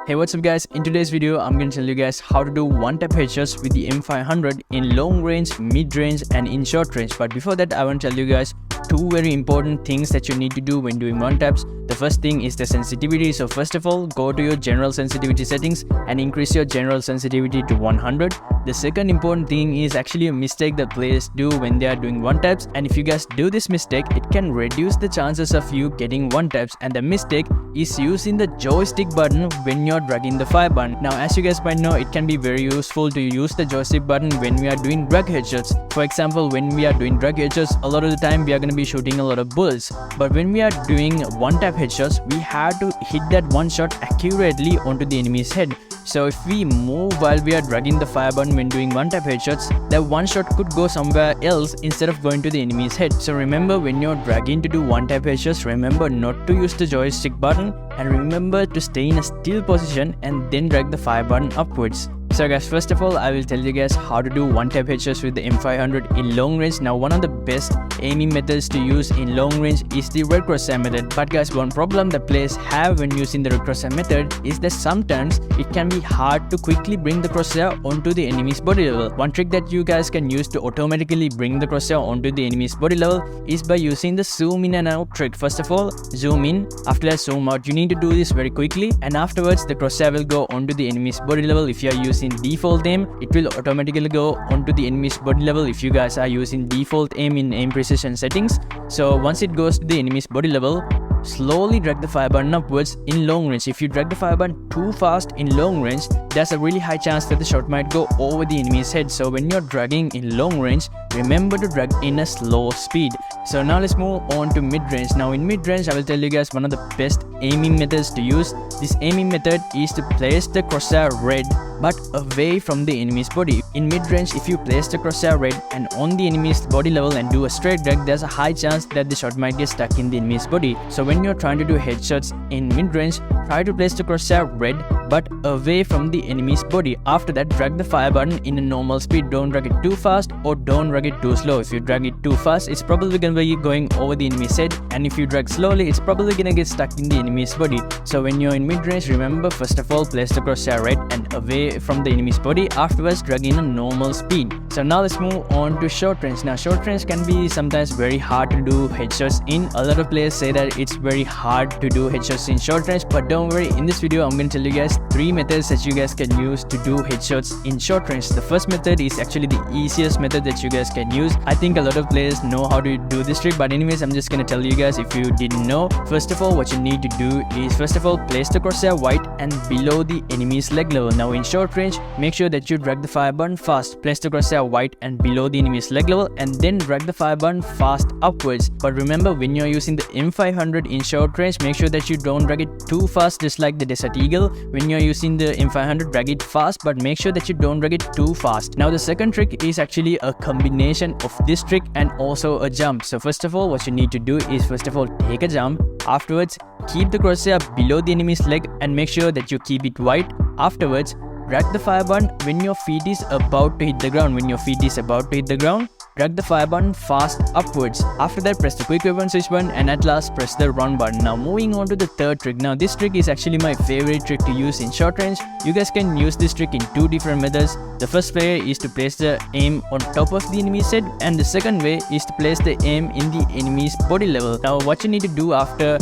Hey, what's up guys? In today's video, I'm going to tell you guys how to do one-tap headshots with the M500 in long range, mid range and in short range. But before that, I want to tell you guys two very important things that you need to do when doing one-taps. The first thing is the sensitivity. So first of all, go to your general sensitivity settings and increase your general sensitivity to 100. The second important thing is actually a mistake that players do when they are doing one-taps. And if you guys do this mistake, it can reduce the chances of you getting one-taps. And the mistake is using the joystick button when you're dragging the fire button. Now, as you guys might know, it can be very useful to use the joystick button when we are doing drag headshots. For example, when we are doing drag headshots, a lot of the time we are going to be shooting a lot of bullets. But when we are doing one-tap headshots, we have to hit that one shot accurately onto the enemy's head. So if we move while we are dragging the fire button when doing one-tap headshots, that one shot could go somewhere else instead of going to the enemy's head. So remember, when you're dragging to do one-tap headshots, remember not to use the joystick button and remember to stay in a still position and then drag the fire button upwards. So guys, first of all, I will tell you guys how to do one-tap headshots with the M500 in long range. Now, one of the best aiming methods to use in long range is the red crosshair method. But guys, one problem that players have when using the red crosshair method is that sometimes it can be hard to quickly bring the crosshair onto the enemy's body level. One trick that you guys can use to automatically bring the crosshair onto the enemy's body level is by using the zoom in and out trick. First of all, zoom in, after that zoom out. You need to do this very quickly, and afterwards the crosshair will go onto the enemy's body level. If you are using default aim, it will automatically go onto the enemy's body level if you guys are using default aim in aim precision settings. So once it goes to the enemy's body level, slowly drag the fire button upwards in long range. If you drag the fire button too fast in long range, there's a really high chance that the shot might go over the enemy's head. So when you're dragging in long range, remember to drag in a slow speed. So now let's move on to mid range. Now in mid range, I will tell you guys one of the best aiming methods to use. This aiming method is to place the crosshair red but away from the enemy's body. In mid range, if you place the crosshair red and on the enemy's body level and do a straight drag, there's a high chance that the shot might get stuck in the enemy's body. So when you're trying to do headshots in mid range, try to place the crosshair red but away from the enemy's body. After that, drag the fire button in a normal speed. Don't drag it too fast or don't drag it too slow. If you drag it too fast, it's probably gonna be going over the enemy's head, and if you drag slowly, it's probably gonna get stuck in the enemy's body. So when you're in mid range, remember, first of all, place the crosshair red and away from the enemy's body. Afterwards, drag in a normal speed. So now let's move on to short range. Now short range can be sometimes very hard to do headshots in. A lot of players say that it's very hard to do headshots in short range, but don't worry, in this video I'm going to tell you guys three methods that you guys can use to do headshots in short range. The first method is actually the easiest method that you guys can use. I think a lot of players know how to do this trick, but anyways, I'm just gonna tell you guys if you didn't know. First of all, what you need to do is first of all place the crosshair white and below the enemy's leg level. Now in short range, make sure that you drag the fire button fast. Place the crosshair white and below the enemy's leg level and then drag the fire button fast upwards. But remember, when you're using the M500 in short range, make sure that you don't drag it too fast, just like the Desert Eagle. When you're using the M500, drag it fast, but make sure that you don't drag it too fast. Now the second trick is actually a combination of this trick and also a jump. So first of all, what you need to do is first of all take a jump. Afterwards, keep the crosshair below the enemy's leg and make sure that you keep it white. Afterwards, drag the fire button when your feet is about to hit the ground. When your feet is about to hit the ground, drag the fire button fast upwards. After that, press the quick weapon switch button and at last press the run button. Now moving on to the third trick. Now this trick is actually my favorite trick to use in short range. You guys can use this trick in two different methods. The first way is to place the aim on top of the enemy's head, and the second way is to place the aim in the enemy's body level. Now what you need to do after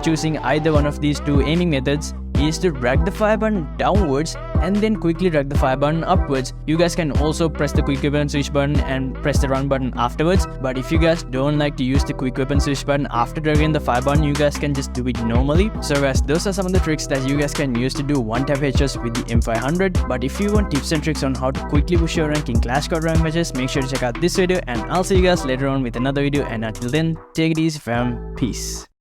choosing either one of these two aiming methods is to drag the fire button downwards and then quickly drag the fire button upwards. You guys can also press the quick weapon switch button and press the run button afterwards, but if you guys don't like to use the quick weapon switch button after dragging the fire button, you guys can just do it normally. So guys, those are some of the tricks that you guys can use to do one-tap headshots with the M500. But if you want tips and tricks on how to quickly push your rank in Clash Squad rank matches, make sure to check out this video, and I'll see you guys later on with another video, and until then, take it easy fam, peace.